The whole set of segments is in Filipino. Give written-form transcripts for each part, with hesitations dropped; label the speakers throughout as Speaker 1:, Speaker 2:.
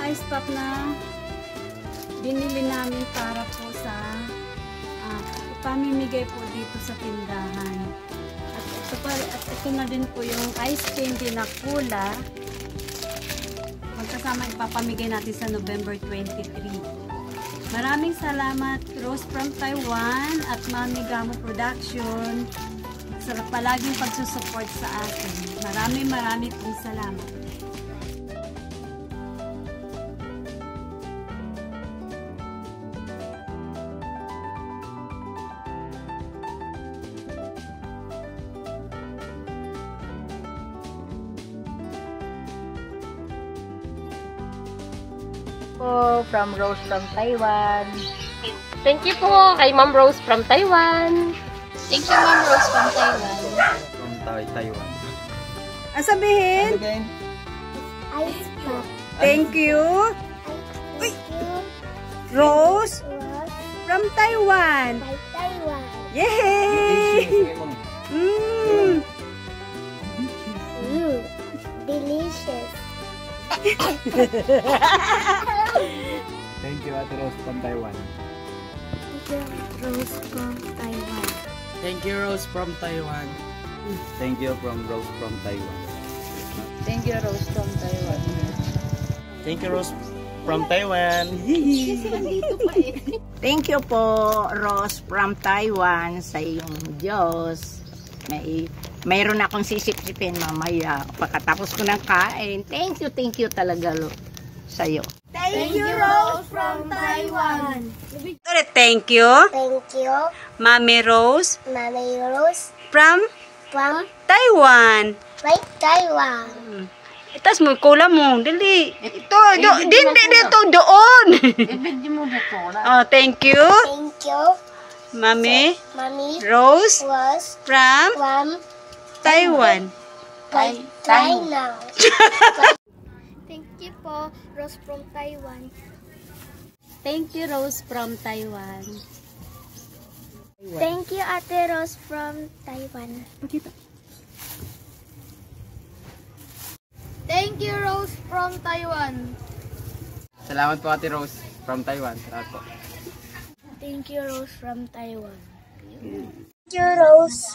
Speaker 1: ice pop na binili namin para po sa pamimigay po dito sa tindahan. At ito na din po yung ice candy na Kula. Magkasama ipapamigay natin sa November 23. Maraming salamat Rose from Taiwan at Mami Gamo Production sa palaging pagsusupport sa atin. Maraming pong salamat.
Speaker 2: Po from Rose from Taiwan. Thank you po kay Ma'am Rose from Taiwan.
Speaker 3: Thank you Ma'am Rose from Taiwan.
Speaker 4: From Taiwan.
Speaker 1: Sabihin?
Speaker 5: Ice pop.
Speaker 1: Thank you. Uy. Rose from Taiwan.
Speaker 5: By Taiwan.
Speaker 1: Yay!
Speaker 5: Delicious.
Speaker 4: Thank you, Ate Rose from Taiwan.
Speaker 5: Rose from Taiwan.
Speaker 6: Thank you, Rose from Taiwan.
Speaker 4: Thank you from Rose from Taiwan.
Speaker 3: Thank you Rose from Taiwan.
Speaker 6: Thank you, Rose from Taiwan.
Speaker 2: Thank you po Rose from Taiwan sa iyong Diyos. Mayroon akong sisip-sipin mamaya pagkatapos ko ng kain. Thank you talaga sa iyo.
Speaker 5: Thank you, Rose from Taiwan.
Speaker 1: Thank you,
Speaker 5: Thank you,
Speaker 1: Mami Rose
Speaker 5: Mami Rose
Speaker 1: from
Speaker 5: from
Speaker 1: Taiwan.
Speaker 5: by Taiwan.
Speaker 1: Itas mo, kula mo. Dali. Ito, dito, doon. Oh, thank you,
Speaker 5: Thank you,
Speaker 1: Mami
Speaker 5: Mami
Speaker 1: Rose
Speaker 5: Rose
Speaker 1: from
Speaker 5: from
Speaker 1: Taiwan.
Speaker 5: by China. Thank you po, Rose from Taiwan.
Speaker 3: Thank you Rose from Taiwan.
Speaker 5: Thank you, Ate Rose from Taiwan. Thank you, Rose from Taiwan.
Speaker 4: Salamat po, Ate Rose from Taiwan. Salamat po.
Speaker 5: Thank you, Rose from Taiwan. Thank you, Rose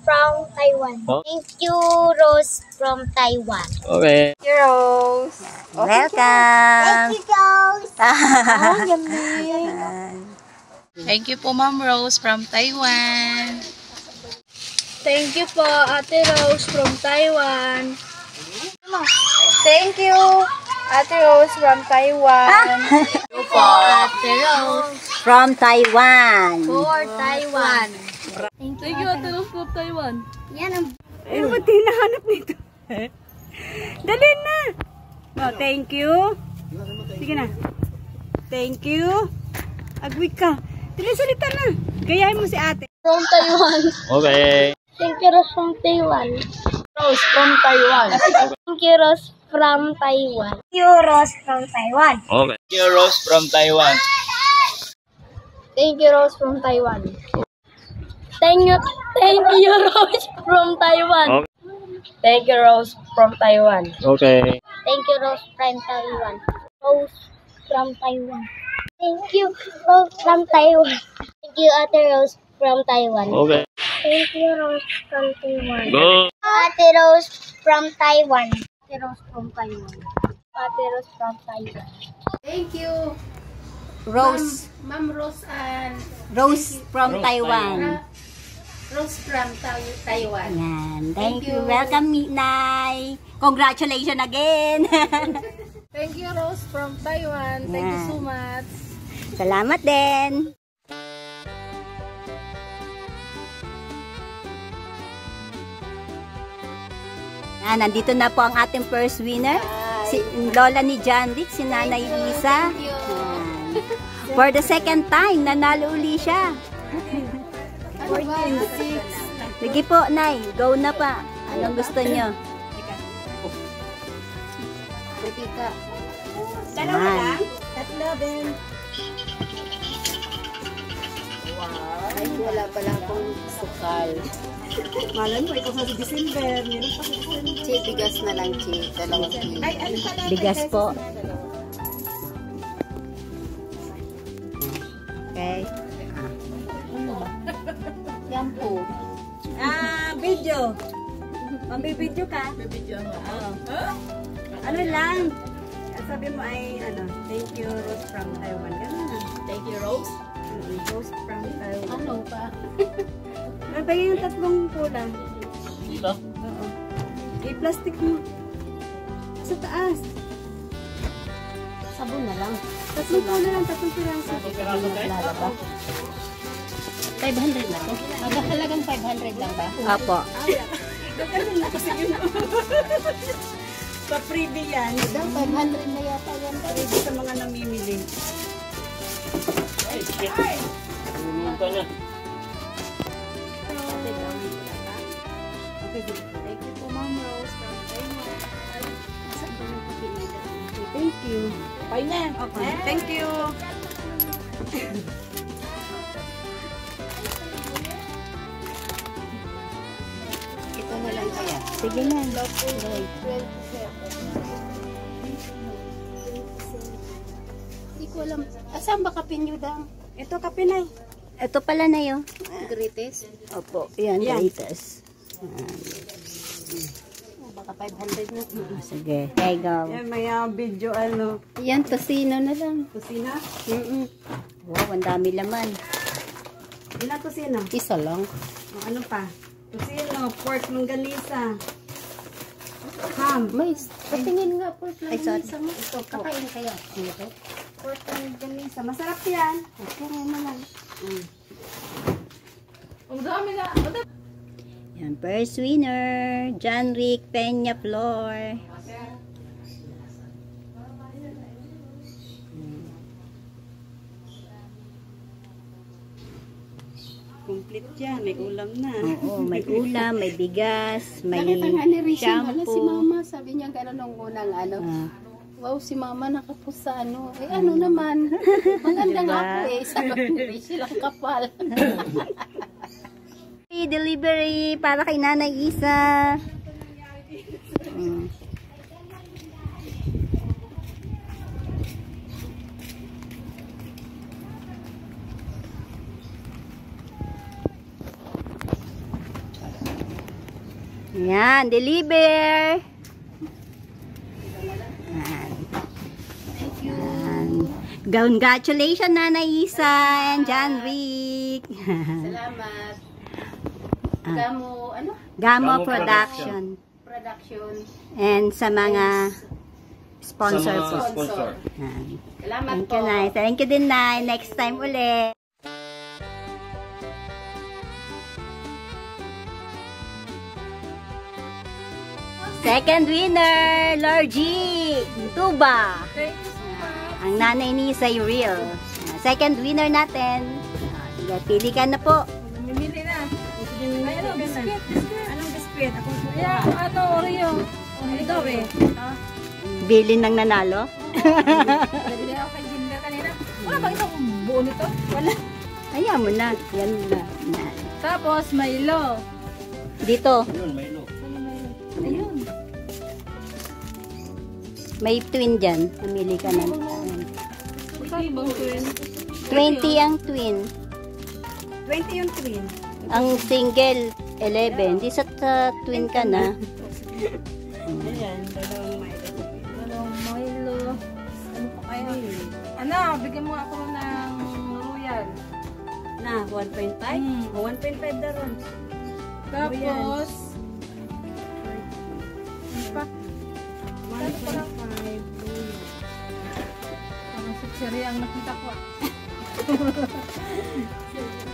Speaker 5: from Taiwan. Thank you, Rose from Taiwan.
Speaker 6: Okay.
Speaker 1: Thank you, Rose.
Speaker 2: Welcome!
Speaker 5: Thank you, Rose.
Speaker 3: Thank you po Ma'am Rose from Taiwan.
Speaker 5: Thank you po, Ate Rose from Taiwan.
Speaker 1: Thank you, Ate Rose from Taiwan.
Speaker 3: Ate Rose
Speaker 2: From Taiwan.
Speaker 5: For Taiwan.
Speaker 3: Thank you Ate Rose from Taiwan.
Speaker 5: Yan ang
Speaker 1: Ano ba tinahanap nito? Dali na. Oh, thank you. Sige na. Thank you. Agwi ka. Dali, salita na. Gayahin mo si ate.
Speaker 5: from Taiwan.
Speaker 6: Okay.
Speaker 5: Thank you, Rose from Taiwan.
Speaker 2: Rose from Taiwan.
Speaker 5: Thank you, Rose from Taiwan. Thank you, Rose from Taiwan.
Speaker 6: Okay. Thank you, Rose from Taiwan.
Speaker 5: Thank you, Rose from Taiwan. Thank you, Rose from Taiwan.
Speaker 6: Okay.
Speaker 2: Thank you, Rose from Taiwan.
Speaker 6: Okay.
Speaker 5: Thank you, Rose from Taiwan. Rose from Taiwan. Thank you, Rose from Taiwan. Thank you, Ate Rose from Taiwan.
Speaker 6: Okay.
Speaker 5: Thank you, Rose from Taiwan.
Speaker 6: Go.
Speaker 5: Ate Rose from Taiwan. Ate Rose from Taiwan. Ate Rose from Taiwan.
Speaker 3: Thank you
Speaker 2: Rose.
Speaker 3: Ma'am Rose and
Speaker 2: Rose from Taiwan.
Speaker 3: Rose from Taiwan.
Speaker 2: Yan.
Speaker 3: Thank
Speaker 2: Thank you.
Speaker 3: you.
Speaker 2: Welcome, Nay. Congratulations again.
Speaker 3: Thank you Rose from Taiwan. Thank you so much.
Speaker 2: Salamat din. Yan, nandito na po ang ating first winner. Si Lola ni John Rick, si Nanay Lisa. Yan. For the second time, nanalo uli siya.
Speaker 3: 14-6.
Speaker 2: Sige po, Nay. Go na pa. Anong gusto nyo?
Speaker 1: Dalawa
Speaker 2: Yan.
Speaker 1: lang? Tatlo din.
Speaker 3: Ay, wala pala akong sukal.
Speaker 1: Malay mo, ito sa December. Meron pa sa December.
Speaker 3: Bigas na lang, Chi. Dalawang
Speaker 1: Ay, ano pala?
Speaker 2: Bigas po. Okay.
Speaker 1: Yan po. Video. Mambibidyo ka?
Speaker 3: Bibidyo mo.
Speaker 1: Oo. Ano lang? Sabi mo ay, thank you, Rose from Taiwan. Ganun na.
Speaker 3: Thank you, Rose.
Speaker 1: Rose from Taiwan.
Speaker 3: Ano pa?
Speaker 1: Nabagay yung tatlong kulang.
Speaker 6: Dito?
Speaker 1: Oo. I-plastic mo. Sa taas.
Speaker 3: Sabon na lang.
Speaker 1: Tatlong kulang lang, tatlong piraso.
Speaker 3: 500 na to. Magkahalagang 500 lang ba?
Speaker 2: Opo.
Speaker 1: Ganun na kasi yun. Pa-freebie yan.
Speaker 3: Daw 500 na yata yan.
Speaker 1: Freebie sa mga namimili.
Speaker 6: Ay, shit. Tulungan ka na.
Speaker 1: Okay, thank you po, Ma'am Rose from Taiwan. Thank you.
Speaker 3: Bye na.
Speaker 1: Okay, thank you.
Speaker 3: Ito na lang kaya.
Speaker 2: Sige na.
Speaker 3: Hindi ko alam. Asan ba kapin nyo daw?
Speaker 1: Ito, kape na.
Speaker 2: Ito pala na yun.
Speaker 3: Greatest?
Speaker 2: Opo. Yan,
Speaker 1: Yan.
Speaker 2: latest.
Speaker 3: Baka 500 na.
Speaker 2: Sige. There you go.
Speaker 1: Yan, may video,
Speaker 2: Yan, tosino na lang.
Speaker 1: kusina.
Speaker 2: Wow, ang dami laman.
Speaker 1: Ilang kusina?
Speaker 3: Isa lang.
Speaker 1: O, ano pa? Kusino, pork longganisa. Ham.
Speaker 3: May, patingin nga po.
Speaker 2: Ay, sorry.
Speaker 3: Ito, kakain kaya. Ito.
Speaker 1: Pork longganisa. Masarap yan.
Speaker 2: Okay naman.
Speaker 3: Ang dami na.
Speaker 2: Yan, first winner. John Rick Peña Flor.
Speaker 1: Complete yan. May ulam na.
Speaker 2: Oo, may ulam, may bigas, may
Speaker 3: Nakita nga ni Risha, wala si
Speaker 2: shampoo.
Speaker 3: Mama. Sabi niya gano'n nung unang
Speaker 2: Ah.
Speaker 3: wow, si Mama nakapusa ano. Eh ano naman. Maganda nga
Speaker 2: Diba?
Speaker 3: po eh. Sabi ni Risha, lang kapal.
Speaker 2: Delivery para kay Nanay Isa. Yan, deliver. Congratulations, Nanay Isa and John Rick.
Speaker 3: Salamat. Gamo, ano?
Speaker 2: Gamo
Speaker 6: Gamo
Speaker 2: Production.
Speaker 3: Production.
Speaker 2: And sa mga sponsor
Speaker 6: Sa
Speaker 2: po.
Speaker 6: mga sponsor.
Speaker 2: Yan.
Speaker 3: Salamat
Speaker 2: Thank
Speaker 3: po.
Speaker 2: you, Nay. Thank you din, Nay. Next time ulit. Second winner, Lord G. Tuba.
Speaker 3: Thank you so much.
Speaker 2: Ang nanay ni Say Real. Second winner natin. Sige, pili ka na po.
Speaker 3: Mamimili na. Ay, ano, biscuit, biscuit.
Speaker 1: Anong biskuit? Akong
Speaker 3: Kaya, ano, Oreo.
Speaker 1: ito eh.
Speaker 2: Bili ng nanalo.
Speaker 3: Nabili ako kay Jinder kanina. Wala bang isang buo nito? Wala.
Speaker 2: Ayan mo na. Yan na.
Speaker 3: Tapos, Milo.
Speaker 2: Dito,
Speaker 6: Ayun, may look.
Speaker 3: Ayun.
Speaker 2: may twin dyan. Mamili ka na.
Speaker 3: Saan bang twin?
Speaker 2: 20 ang twin.
Speaker 1: 20 yung twin.
Speaker 2: Ang single, 11. Di sa twin ka na.
Speaker 1: Ayan, dalawang may
Speaker 3: Dalawang Milo. Ano pa kaya? Ano, bigyan mo ako ng Royal.
Speaker 1: na 1.5? O 1.5 na ron.
Speaker 3: Tapos, ano pa?
Speaker 1: 1.5.
Speaker 3: Parang suksiri ang nakita ko.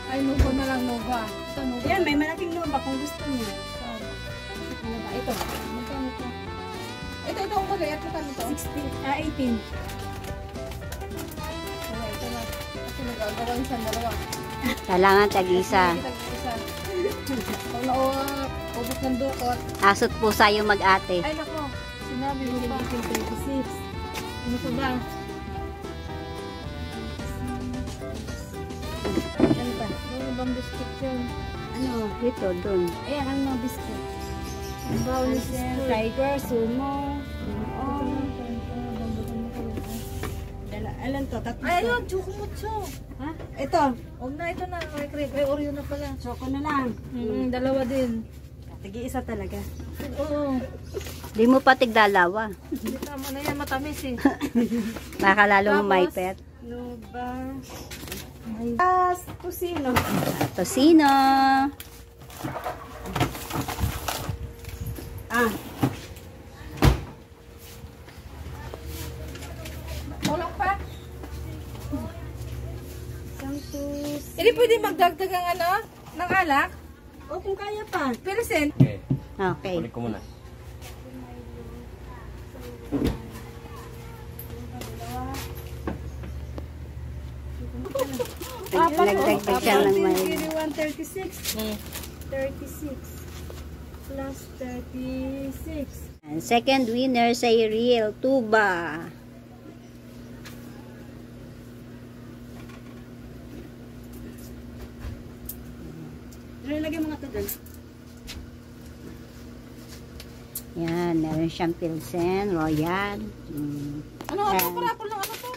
Speaker 3: Ay, Nova na lang, Nova. Ito, Nova.
Speaker 1: Yan, may malaking nova kung gusto niyo.
Speaker 3: Ano ba? Ito. Magkano ito? Ito ang bagay. At magkano ito?
Speaker 1: 18.
Speaker 3: Wala, ito na. Kasi nagagawa yung dalawa.
Speaker 2: Kailangan tag-isa.
Speaker 3: Isa. Pag naubos ng dukot.
Speaker 2: Asot po sa'yo mag-ate.
Speaker 3: Ay, nako. Sinabi mo pa.
Speaker 1: 26.
Speaker 3: Ano pa ba?
Speaker 1: Ano ba?
Speaker 3: Ano bang biscuit yun?
Speaker 1: Ano?
Speaker 2: Dito, dun.
Speaker 1: Ayan, ang mga biscuit. Brownies yan. Tiger, sumo.
Speaker 3: Oh.
Speaker 1: Alan to? Tatlo.
Speaker 3: Ay, ayun. Choco mucho.
Speaker 1: Ha? Ito.
Speaker 3: Huwag na, ito na. May crepe. May Oreo na pala.
Speaker 1: Choco na lang.
Speaker 3: Dalawa din.
Speaker 1: Tigi-isa talaga.
Speaker 3: Oo.
Speaker 2: Di mo pa tigdalawa.
Speaker 3: Hindi tama na yan. Matamis eh.
Speaker 2: Baka lalong
Speaker 3: Tapos,
Speaker 2: may pet.
Speaker 1: Ano ba? Kusino.
Speaker 2: Tosino.
Speaker 1: Ah.
Speaker 3: Kulang pa.
Speaker 1: Santos.
Speaker 3: Hindi pwede magdagdag ang ano? Ng alak?
Speaker 1: O kung kaya pa.
Speaker 3: Pero sen.
Speaker 4: Okay.
Speaker 2: Okay.
Speaker 4: Kulit ko muna.
Speaker 2: Nagdagdag siya ng may...
Speaker 1: 136. 36. Plus 36.
Speaker 2: And second winner sa Ariel Tuba.
Speaker 1: Lagyan mga to doon.
Speaker 2: Yan, meron siyang Pilsen, Royal.
Speaker 3: Ano nga pala? Ano to?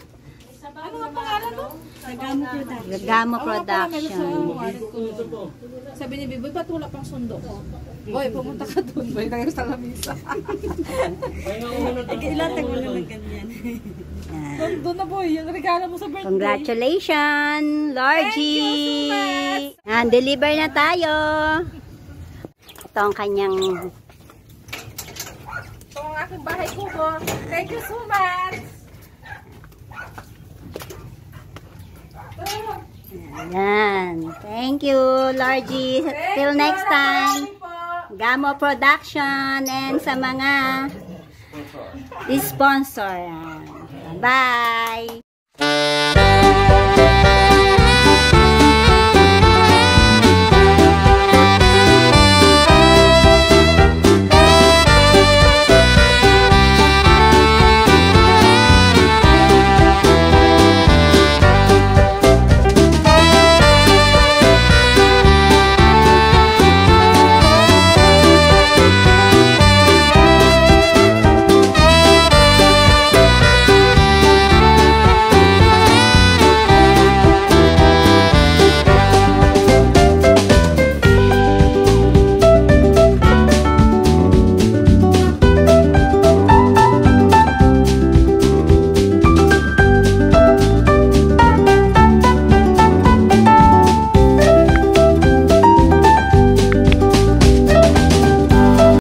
Speaker 3: Ano nga pangalan to?
Speaker 1: Sagamo product.
Speaker 2: Gagamo Production.
Speaker 3: Sabi ni Biboy, ba't wala pang sundo ko? Boy, pumunta ka doon. Boy, tayo sa lamisa.
Speaker 1: Ilatag mo naman ganyan.
Speaker 3: Doon na boy, yung regalo mo sa birthday.
Speaker 2: Congratulations, Lorgie!
Speaker 3: Thank you so much!
Speaker 2: And deliver na tayo. Ito ang kanyang...
Speaker 3: Ito ang aking bahay kubo. Thank you so much!
Speaker 2: Ayan. Thank you, Lorgie. Till next time. Gamo Production and sa mga sponsor. Bye!